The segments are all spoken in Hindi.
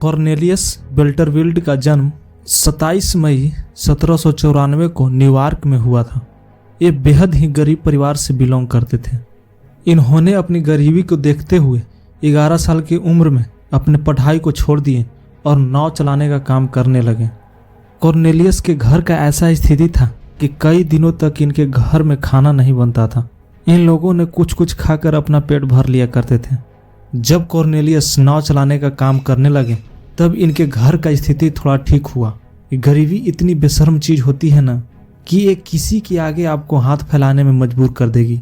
कॉर्नेलियस वेल्टरविल्ड का जन्म 27 मई 1794 को न्यूयॉर्क में हुआ था। ये बेहद ही गरीब परिवार से बिलोंग करते थे। इन्होंने अपनी गरीबी को देखते हुए 11 साल की उम्र में अपने पढ़ाई को छोड़ दिए और नाव चलाने का काम करने लगे। कॉर्नेलियस के घर का ऐसा स्थिति था कि कई दिनों तक इनके घर में खाना नहीं बनता था। इन लोगों ने कुछ कुछ खाकर अपना पेट भर लिया करते थे। जब कॉर्नेलियस नाव चलाने का काम करने लगे तब इनके घर का स्थिति थोड़ा ठीक हुआ। गरीबी इतनी बेशर्म चीज होती है ना कि ये किसी के आगे आपको हाथ फैलाने में मजबूर कर देगी।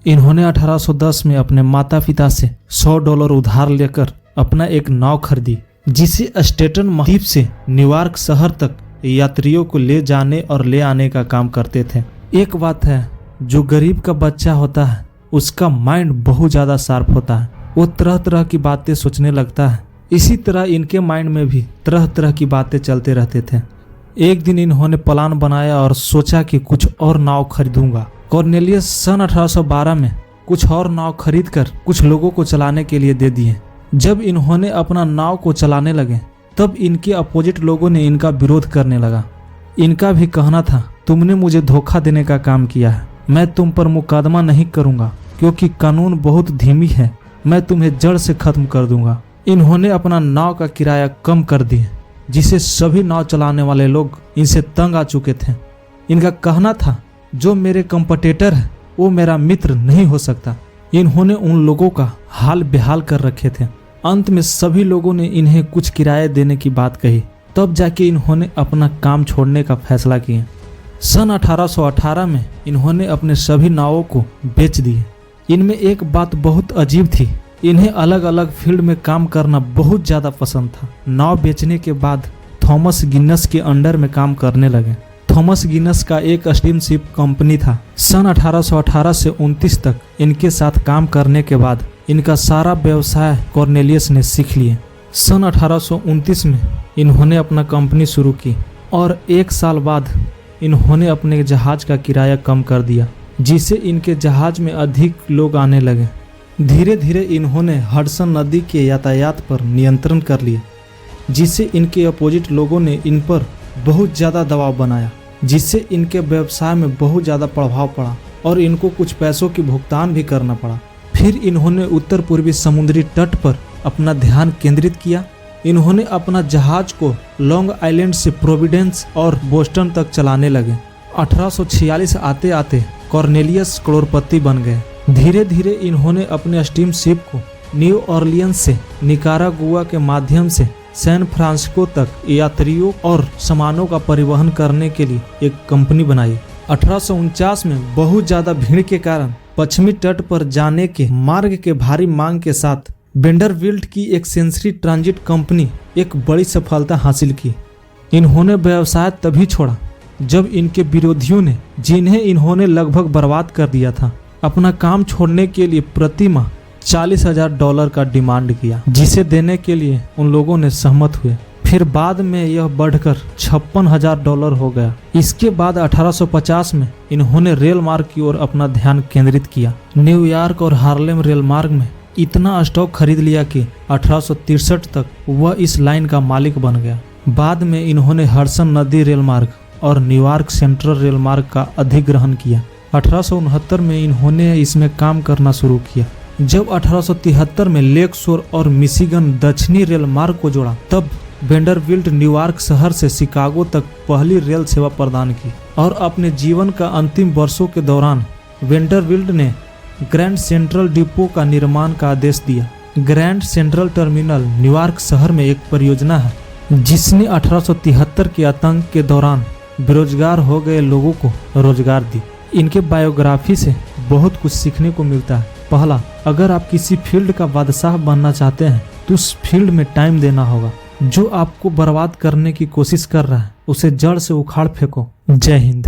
इन्होंने 1810 में अपने माता पिता से $100 उधार लेकर अपना एक नाव खरीदी, जिसे स्टेटन महाद्वीप से न्यूयॉर्क शहर तक यात्रियों को ले जाने और ले आने का काम करते थे। एक बात है, जो गरीब का बच्चा होता है उसका माइंड बहुत ज़्यादा शार्प होता है। वो तरह तरह की बातें सोचने लगता है। इसी तरह इनके माइंड में भी तरह तरह की बातें चलते रहते थे। एक दिन इन्होंने प्लान बनाया और सोचा कि कुछ और नाव खरीदूंगा। कॉर्नेलियस सन 1812 में कुछ और नाव खरीद कर कुछ लोगों को चलाने के लिए दे दिए। जब इन्होंने अपना नाव को चलाने लगे तब इनके अपोजिट लोगों ने इनका विरोध करने लगा। इनका भी कहना था, तुमने मुझे धोखा देने का काम किया है, मैं तुम पर मुकदमा नहीं करूंगा क्योंकि कानून बहुत धीमी है, मैं तुम्हें जड़ से खत्म कर दूंगा। इन्होंने अपना नाव का किराया कम कर दिया, जिसे सभी नाव चलाने वाले लोग इनसे तंग आ चुके थे। इनका कहना था, जो मेरे कंपटीटर है वो मेरा मित्र नहीं हो सकता। इन्होंने उन लोगों का हाल बेहाल कर रखे थे। अंत में सभी लोगों ने इन्हें कुछ किराया देने की बात कही, तब जाके इन्होंने अपना काम छोड़ने का फैसला किया। सन 1818 में इन्होंने अपने सभी नावों को बेच दिए। इनमें एक बात बहुत अजीब थी, इन्हें अलग अलग फील्ड में काम करना बहुत ज़्यादा पसंद था। नाव बेचने के बाद थॉमस गिन्नस के अंडर में काम करने लगे। थॉमस गिन्नस का एक स्टीमशिप कंपनी था। सन 1818 से 29 तक इनके साथ काम करने के बाद इनका सारा व्यवसाय कॉर्नेलियस ने सीख लिए। सन 1829 में इन्होंने अपना कंपनी शुरू की और 1 साल बाद इन्होंने अपने जहाज का किराया कम कर दिया, जिससे इनके जहाज में अधिक लोग आने लगे। धीरे धीरे इन्होंने हडसन नदी के यातायात पर नियंत्रण कर लिया, जिससे इनके अपोजिट लोगों ने इन पर बहुत ज़्यादा दबाव बनाया, जिससे इनके व्यवसाय में बहुत ज़्यादा प्रभाव पड़ा और इनको कुछ पैसों की भुगतान भी करना पड़ा। फिर इन्होंने उत्तर पूर्वी समुद्री तट पर अपना ध्यान केंद्रित किया। इन्होंने अपना जहाज को लॉन्ग आइलैंड से प्रोविडेंस और बोस्टन तक चलाने लगे। 1846 आते आते कॉर्नेलियस करोड़पति बन गए। धीरे धीरे इन्होंने अपने स्टीम शिप को न्यू ऑरलियंस से निकारागुआ के माध्यम से सैन फ्रांसिस्को तक यात्रियों और सामानों का परिवहन करने के लिए एक कंपनी बनाई। 1849 में बहुत ज़्यादा भीड़ के कारण पश्चिमी तट पर जाने के मार्ग के भारी मांग के साथ वेंडरविल्ट की एक सेंसरी ट्रांजिट कंपनी एक बड़ी सफलता हासिल की। इन्होंने व्यवसाय तभी छोड़ा जब इनके विरोधियों ने, जिन्हें इन्होंने लगभग बर्बाद कर दिया था, अपना काम छोड़ने के लिए प्रति माह $40,000 का डिमांड किया, जिसे देने के लिए उन लोगों ने सहमत हुए। फिर बाद में यह बढ़कर $56,000 हो गया। इसके बाद 1850 में इन्होंने रेल मार्ग की ओर अपना ध्यान केंद्रित किया। न्यूयॉर्क और हार्लेम रेल मार्ग में इतना स्टॉक खरीद लिया कि 1863 तक वह इस लाइन का मालिक बन गया। बाद में इन्होंने हडसन नदी रेल मार्ग और न्यूयॉर्क सेंट्रल रेल मार्ग का अधिग्रहण किया। 1869 में इन्होंने इसमें काम करना शुरू किया। जब 1873 में लेक शोर और मिशिगन दक्षिणी रेल मार्ग को जोड़ा, तब वेंडरविल्ट न्यूयॉर्क शहर से शिकागो तक पहली रेल सेवा प्रदान की और अपने जीवन का अंतिम वर्षों के दौरान वेंडरविल्ट ने ग्रैंड सेंट्रल डिपो का निर्माण का आदेश दिया। ग्रैंड सेंट्रल टर्मिनल न्यूयॉर्क शहर में एक परियोजना है, जिसने 1873 के आतंक के दौरान बेरोजगार हो गए लोगों को रोजगार दी। इनके बायोग्राफी से बहुत कुछ सीखने को मिलता है। पहला, अगर आप किसी फील्ड का बादशाह बनना चाहते हैं तो उस फील्ड में टाइम देना होगा। जो आपको बर्बाद करने की कोशिश कर रहा है उसे जड़ से उखाड़ फेंको। जय हिंद।